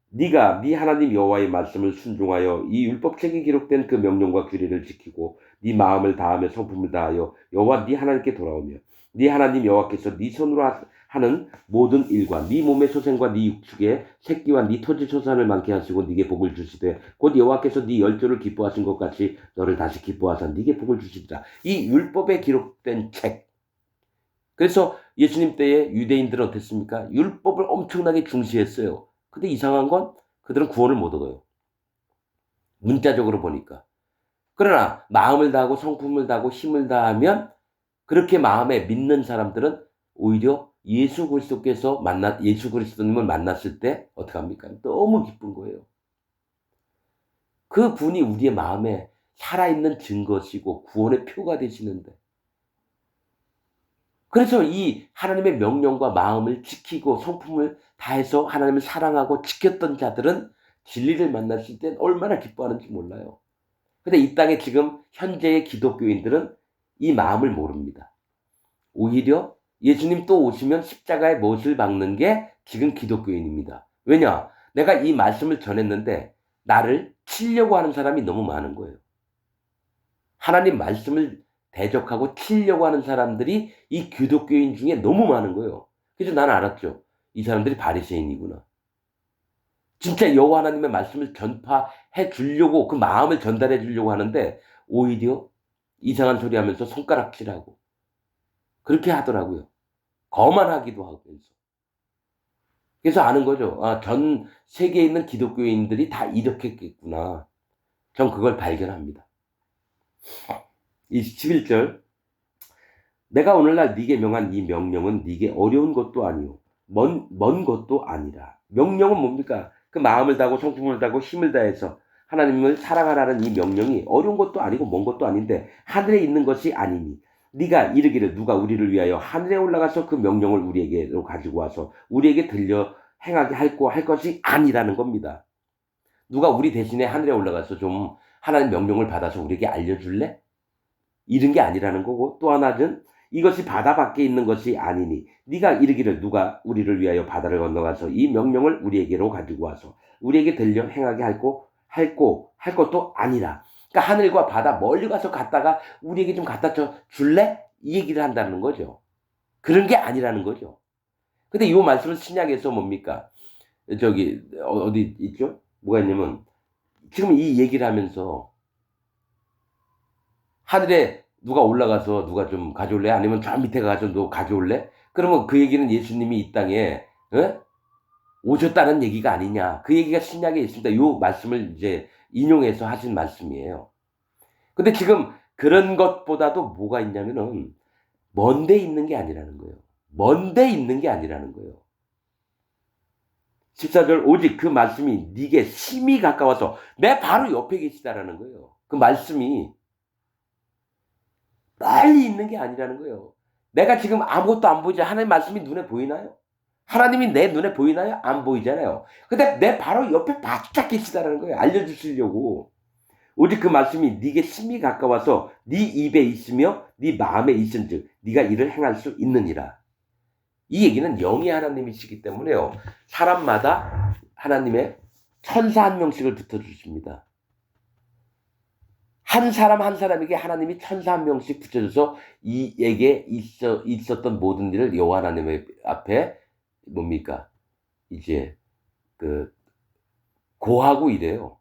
S1: 네가 네 하나님 여호와의 말씀을 순종하여 이 율법책에 기록된 그 명령과 규례를 지키고 네 마음을 다하며 성품을 다하여 여호와 네 하나님께 돌아오며 네 하나님 여호와께서 네 손으로 하는 모든 일과 네 몸의 소생과 네 육축의 새끼와 네 토지 초산을 많게 하시고 네게 복을 주시되 곧 여호와께서 네 열조를 기뻐하신 것 같이 너를 다시 기뻐하사 네게 복을 주시리라. 이 율법에 기록된 책. 그래서 예수님 때에 유대인들은 어땠습니까? 율법을 엄청나게 중시했어요. 근데 이상한 건 그들은 구원을 못 얻어요. 문자적으로 보니까. 그러나 마음을 다하고 성품을 다하고 힘을 다하면 그렇게 마음에 믿는 사람들은 오히려 예수 그리스도님을 만났을 때 어떻게 합니까? 너무 기쁜 거예요. 그 분이 우리의 마음에 살아있는 증거시고 구원의 표가 되시는데. 그래서 이 하나님의 명령과 마음을 지키고 성품을 다해서 하나님을 사랑하고 지켰던 자들은 진리를 만났을 때 얼마나 기뻐하는지 몰라요. 근데 이 땅에 지금 현재의 기독교인들은 이 마음을 모릅니다. 오히려 예수님 또 오시면 십자가에 못을 박는 게 지금 기독교인입니다. 왜냐? 내가 이 말씀을 전했는데 나를 치려고 하는 사람이 너무 많은 거예요. 하나님 말씀을 대적하고 치려고 하는 사람들이 이 기독교인 중에 너무 많은 거예요. 그래서 나는 알았죠. 이 사람들이 바리새인이구나. 진짜 여호와 하나님의 말씀을 전파해 주려고 그 마음을 전달해 주려고 하는데 오히려 이상한 소리 하면서 손가락질하고 그렇게 하더라고요. 거만하기도 하면서. 그래서 아는 거죠. 아, 전 세계에 있는 기독교인들이 다 이렇겠구나. 전 그걸 발견합니다. 이 11절 내가 오늘날 네게 명한 이 명령은 네게 어려운 것도 아니요 먼 것도 아니라. 명령은 뭡니까? 그 마음을 다하고 성품을 다하고 힘을 다해서 하나님을 사랑하라는 이 명령이 어려운 것도 아니고 먼 것도 아닌데 하늘에 있는 것이 아니니 네가 이르기를 누가 우리를 위하여 하늘에 올라가서 그 명령을 우리에게로 가지고 와서 우리에게 들려 행하게 할 것이 아니라는 겁니다. 누가 우리 대신에 하늘에 올라가서 좀 하나님 명령을 받아서 우리에게 알려줄래? 이런 게 아니라는 거고, 또 하나는 이것이 바다 밖에 있는 것이 아니니 네가 이르기를 누가 우리를 위하여 바다를 건너가서 이 명령을 우리에게로 가지고 와서 우리에게 들려 행하게 할 것도 아니라. 그러니까 하늘과 바다 멀리 가서 갔다가 우리에게 좀 갖다 줄래? 이 얘기를 한다는 거죠. 그런 게 아니라는 거죠. 근데 이 말씀은 신약에서 뭡니까? 저기 어디 있죠? 뭐가 있냐면 지금 이 얘기를 하면서 하늘에 누가 올라가서 누가 좀 가져올래? 아니면 저 밑에 가서 너 가져올래? 그러면 그 얘기는 예수님이 이 땅에 오셨다는 얘기가 아니냐. 그 얘기가 신약에 있습니다. 이 말씀을 이제 인용해서 하신 말씀이에요. 근데 지금 그런 것보다도 뭐가 있냐면은 먼데 있는 게 아니라는 거예요. 먼데 있는 게 아니라는 거예요. 14절 오직 그 말씀이 네게 심히 가까워서 내 바로 옆에 계시다라는 거예요. 그 말씀이 빨리 있는 게 아니라는 거예요. 내가 지금 아무것도 안 보이지 하나님 말씀이 눈에 보이나요? 하나님이 내 눈에 보이나요? 안 보이잖아요. 근데 내 바로 옆에 바짝 계시다라는 거예요. 알려주시려고. 오직 그 말씀이 네게 심히 가까워서 네 입에 있으며 네 마음에 있은즉 네가 이를 행할 수 있느니라. 이 얘기는 영의 하나님이시기 때문에요. 사람마다 하나님의 천사 한 명씩을 붙여주십니다. 한 사람 한 사람에게 하나님이 천사 한 명씩 붙여줘서 이에게 있었던 모든 일을 여호와 하나님의 앞에 뭡니까? 이제 고하고 이래요.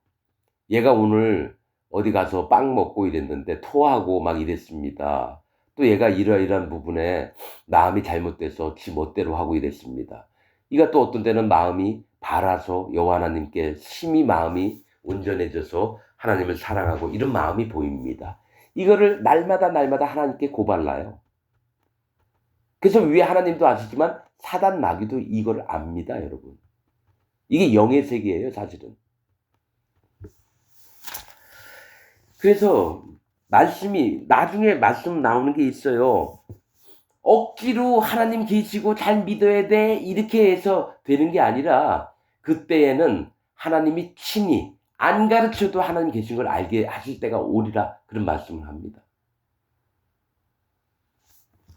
S1: 얘가 오늘 어디 가서 빵 먹고 이랬는데 토하고 막 이랬습니다. 또 얘가 이러이러한 부분에 마음이 잘못돼서 지 멋대로 하고 이랬습니다. 이가 또 어떤 때는 마음이 바라서 여호와 하나님께 심히 마음이 온전해져서 하나님을 사랑하고 이런 마음이 보입니다. 이거를 날마다 날마다 하나님께 고발라요. 그래서 위에 하나님도 아시지만 사단 마귀도 이걸 압니다, 여러분. 이게 영의 세계예요, 사실은. 그래서 말씀이 나중에 말씀 나오는 게 있어요. 억지로 하나님 계시고 잘 믿어야 돼 이렇게 해서 되는 게 아니라 그때에는 하나님이 친히 안 가르쳐도 하나님 계신 걸 알게 하실 때가 오리라 그런 말씀을 합니다.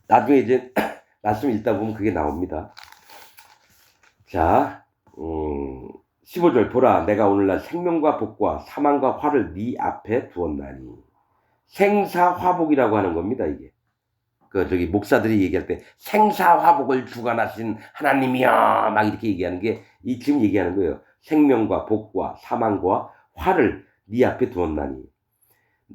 S1: 나중에 이제 말씀 읽다 보면 그게 나옵니다. 자, 15절 보라 내가 오늘날 생명과 복과 사망과 화를 네 앞에 두었나니 생사화복이라고 하는 겁니다. 이게 저기 목사들이 얘기할 때 생사화복을 주관하신 하나님이여 막 이렇게 얘기하는 게 이 지금 얘기하는 거예요. 생명과 복과 사망과 화를 네 앞에 두었나니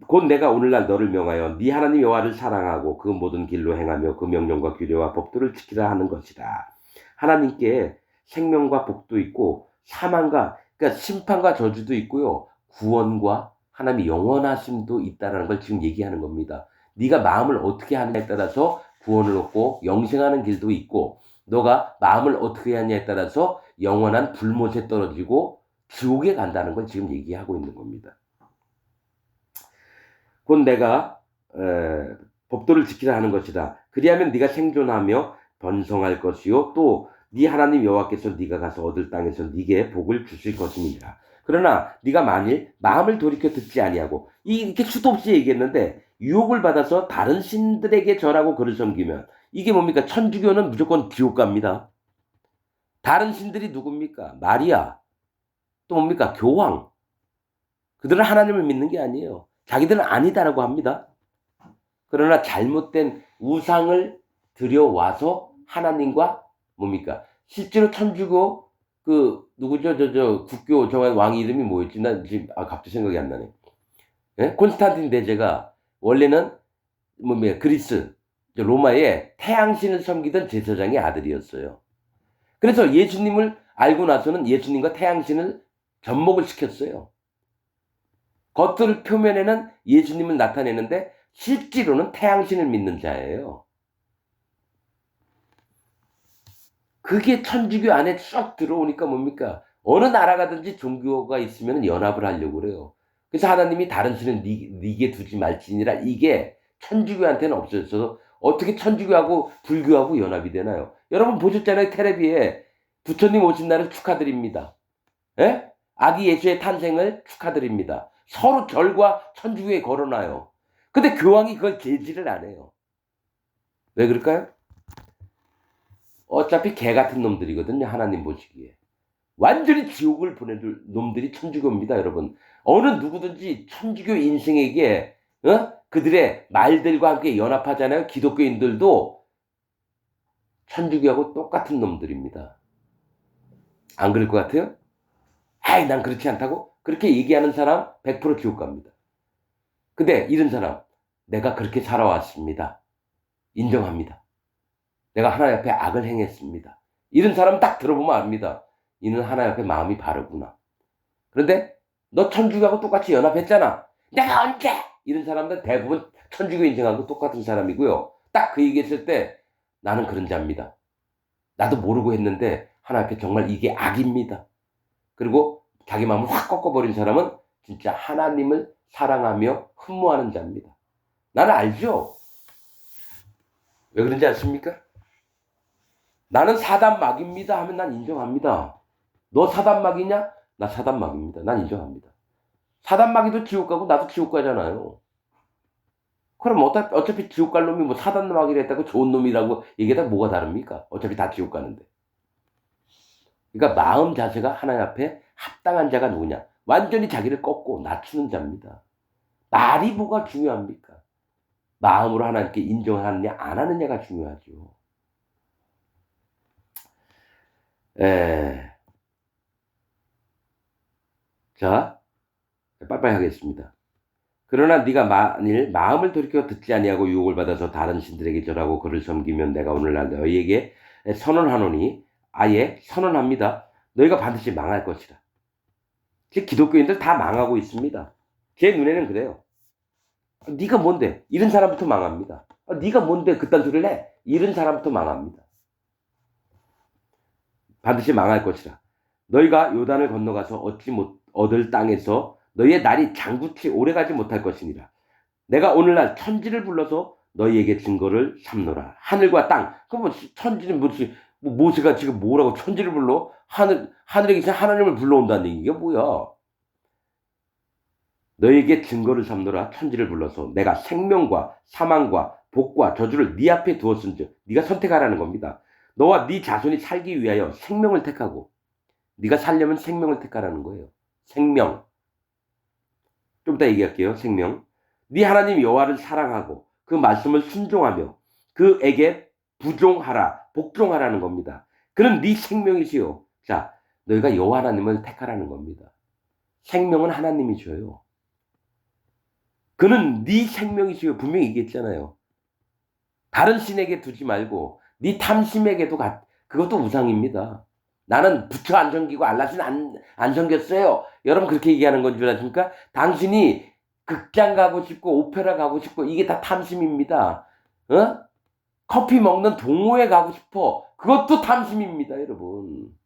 S1: 곧 내가 오늘날 너를 명하여 네 하나님 여호와를 사랑하고 그 모든 길로 행하며 그 명령과 규례와 법도를 지키라 하는 것이다. 하나님께 생명과 복도 있고 사망과 그러니까 심판과 저주도 있고요. 구원과 하나님의 영원하심도 있다라는 걸 지금 얘기하는 겁니다. 네가 마음을 어떻게 하느냐에 따라서 구원을 얻고 영생하는 길도 있고 너가 마음을 어떻게 하느냐에 따라서 영원한 불못에 떨어지고 지옥에 간다는 걸 지금 얘기하고 있는 겁니다. 곧 내가 법도를 지키라 하는 것이다. 그리하면 네가 생존하며 번성할 것이요 또 네 하나님 여호와께서 네가 가서 얻을 땅에서 네게 복을 주실 것임이니라. 그러나 네가 만일 마음을 돌이켜 듣지 아니하고 이렇게 수도 없이 얘기했는데 유혹을 받아서 다른 신들에게 절하고 그를 섬기면 이게 뭡니까? 천주교는 무조건 지옥 갑니다. 다른 신들이 누굽니까? 마리아 또 뭡니까? 교황. 그들은 하나님을 믿는 게 아니에요. 자기들은 아니다라고 합니다. 그러나 잘못된 우상을 들여와서 하나님과 뭡니까? 실제로 천주교 그 누구죠? 국교 정한 왕 이름이 뭐였지? 나 지금 갑자기 생각이 안 나네. 예? 콘스탄틴 대제가 원래는 뭡니까? 그리스 로마의 태양신을 섬기던 제사장의 아들이었어요. 그래서 예수님을 알고 나서는 예수님과 태양신을 접목을 시켰어요. 겉을 표면에는 예수님을 나타내는데 실제로는 태양신을 믿는 자예요. 그게 천주교 안에 쏙 들어오니까 뭡니까? 어느 나라 가든지 종교가 있으면 연합을 하려고 그래요. 그래서 하나님이 다른 신을 네게 두지 말지니라 이게 천주교한테는 없어져서 어떻게 천주교하고 불교하고 연합이 되나요? 여러분 보셨잖아요. 텔레비에 부처님 오신 날을 축하드립니다. 예? 아기 예수의 탄생을 축하드립니다. 서로 절과 천주교에 걸어놔요. 근데 교황이 그걸 제지를 안 해요. 왜 그럴까요? 어차피 개 같은 놈들이거든요. 하나님 보시기에. 완전히 지옥을 보내줄 놈들이 천주교입니다, 여러분. 어느 누구든지 천주교 인생에게 그들의 말들과 함께 연합하잖아요. 기독교인들도 천주교하고 똑같은 놈들입니다. 안 그럴 것 같아요? 아이, 난 그렇지 않다고? 그렇게 얘기하는 사람 100% 지옥 갑니다. 근데 이런 사람, 내가 그렇게 살아왔습니다. 인정합니다. 내가 하나님 앞에 악을 행했습니다. 이런 사람 딱 들어보면 압니다. 이는 하나님 앞에 마음이 바르구나. 그런데 너 천주교하고 똑같이 연합했잖아. 내가 언제? 이런 사람들 대부분 천주교 인생하고 똑같은 사람이고요. 딱 그 얘기했을 때 나는 그런 자입니다. 나도 모르고 했는데 하나님 앞에 정말 이게 악입니다. 그리고 자기 마음을 확 꺾어버린 사람은 진짜 하나님을 사랑하며 흠모하는 자입니다. 나는 알죠? 왜 그런지 아십니까? 나는 사단막입니다 하면 난 인정합니다. 너 사단막이냐? 나 사단막입니다. 난 인정합니다. 사단막이도 지옥 가고 나도 지옥 가잖아요. 그럼 어차피 지옥 갈 놈이 뭐 사단막이라 했다고 좋은 놈이라고 얘기하다 뭐가 다릅니까? 어차피 다 지옥 가는데. 그러니까 마음 자세가 하나님 앞에 합당한 자가 누구냐? 완전히 자기를 꺾고 낮추는 자입니다. 말이 뭐가 중요합니까? 마음으로 하나님께 인정하느냐 안 하느냐가 중요하죠. 자, 빠빠이 하겠습니다. 그러나 네가 만일 마음을 돌이켜 듣지 아니하고 유혹을 받아서 다른 신들에게 절하고 그를 섬기면 내가 오늘날 너희에게 선언하노니 아예 선언합니다. 너희가 반드시 망할 것이라. 즉 기독교인들 다 망하고 있습니다. 제 눈에는 그래요. 네가 뭔데? 이런 사람부터 망합니다. 네가 뭔데 그딴 소리를 해? 이런 사람부터 망합니다. 반드시 망할 것이라. 너희가 요단을 건너가서 얻지 못 얻을 땅에서 너희의 날이 장구치 오래가지 못할 것이니라. 내가 오늘날 천지를 불러서 너희에게 증거를 삼노라. 하늘과 땅. 그럼 뭐 천지는 뭐지? 뭐 모세가 지금 뭐라고 천지를 불러? 하늘에 계신 하나님을 불러온다는 얘기가 뭐야? 너희에게 증거를 삼노라. 천지를 불러서 내가 생명과 사망과 복과 저주를 네 앞에 두었은즉 네가 선택하라는 겁니다. 너와 네 자손이 살기 위하여 생명을 택하고 네가 살려면 생명을 택하라는 거예요. 생명. 좀 이따 얘기할게요. 생명. 네 하나님 여호와를 사랑하고 그 말씀을 순종하며 그에게 부종하라, 복종하라는 겁니다. 그는 네 생명이시요. 자, 너희가 여호와 하나님을 택하라는 겁니다. 생명은 하나님이 줘요. 그는 네 생명이시요. 분명히 얘기했잖아요. 다른 신에게 두지 말고 네 탐심에게도 그것도 우상입니다. 나는 부처 안 섬기고 알라신 안 섬겼어요. 여러분 그렇게 얘기하는 건 줄 아십니까? 당신이 극장 가고 싶고 오페라 가고 싶고 이게 다 탐심입니다. 어? 커피 먹는 동호회 가고 싶어. 그것도 탐심입니다, 여러분.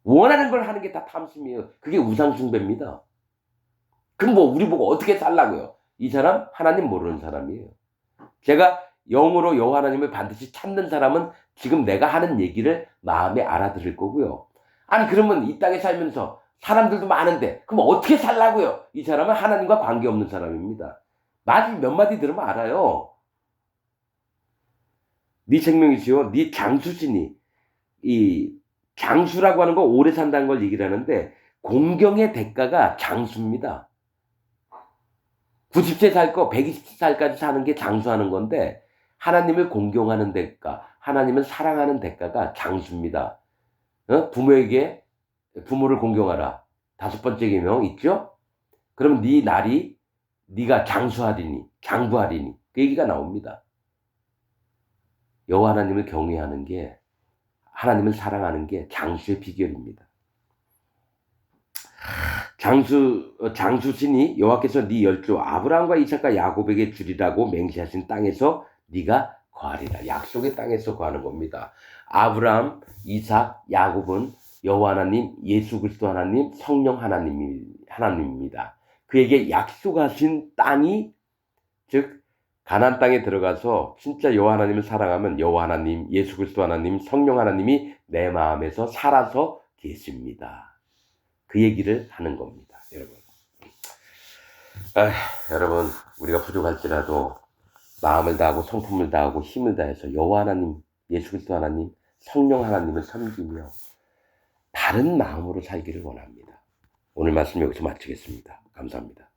S1: 원하는 걸 하는 게 다 탐심이에요. 그게 우상 숭배입니다. 그럼 뭐 우리 보고 어떻게 살라고요? 이 사람 하나님 모르는 사람이에요. 제가 영으로 여호와 하나님을 반드시 찾는 사람은 지금 내가 하는 얘기를 마음에 알아들을 거고요. 아니 그러면 이 땅에 살면서 사람들도 많은데 그럼 어떻게 살라고요? 이 사람은 하나님과 관계없는 사람입니다. 몇 마디 들으면 알아요. 네 생명이시요. 네 장수시니. 이 장수라고 하는 거 오래 산다는 걸 얘기를 하는데 공경의 대가가 장수입니다. 90세 살 거 120살까지 사는 게 장수하는 건데 하나님을 공경하는 대가, 하나님을 사랑하는 대가가 장수입니다. 부모를 공경하라. 5번째 계명 있죠? 그럼 네 날이 네가 장수하리니, 장구하리니 그 얘기가 나옵니다. 여호와 하나님을 경외하는 게 하나님을 사랑하는 게 장수의 비결입니다. 장수신이 여호와께서 네 열조 아브라함과 이삭과 야곱에게 주리라고 맹세하신 땅에서 네가 거하리라. 약속의 땅에서 거하는 겁니다. 아브라함, 이삭, 야곱은 여호와 하나님, 예수 그리스도 하나님, 성령 하나님입니다. 그에게 약속하신 땅이 즉 가나안 땅에 들어가서 진짜 여호와 하나님을 사랑하면 여호와 하나님, 예수 그리스도 하나님, 성령 하나님이 내 마음에서 살아서 계십니다. 그 얘기를 하는 겁니다, 여러분. 여러분, 우리가 부족할지라도 마음을 다하고 성품을 다하고 힘을 다해서 여호와 하나님, 예수 그리스도 하나님, 성령 하나님을 섬기며 다른 마음으로 살기를 원합니다. 오늘 말씀 여기서 마치겠습니다. 감사합니다.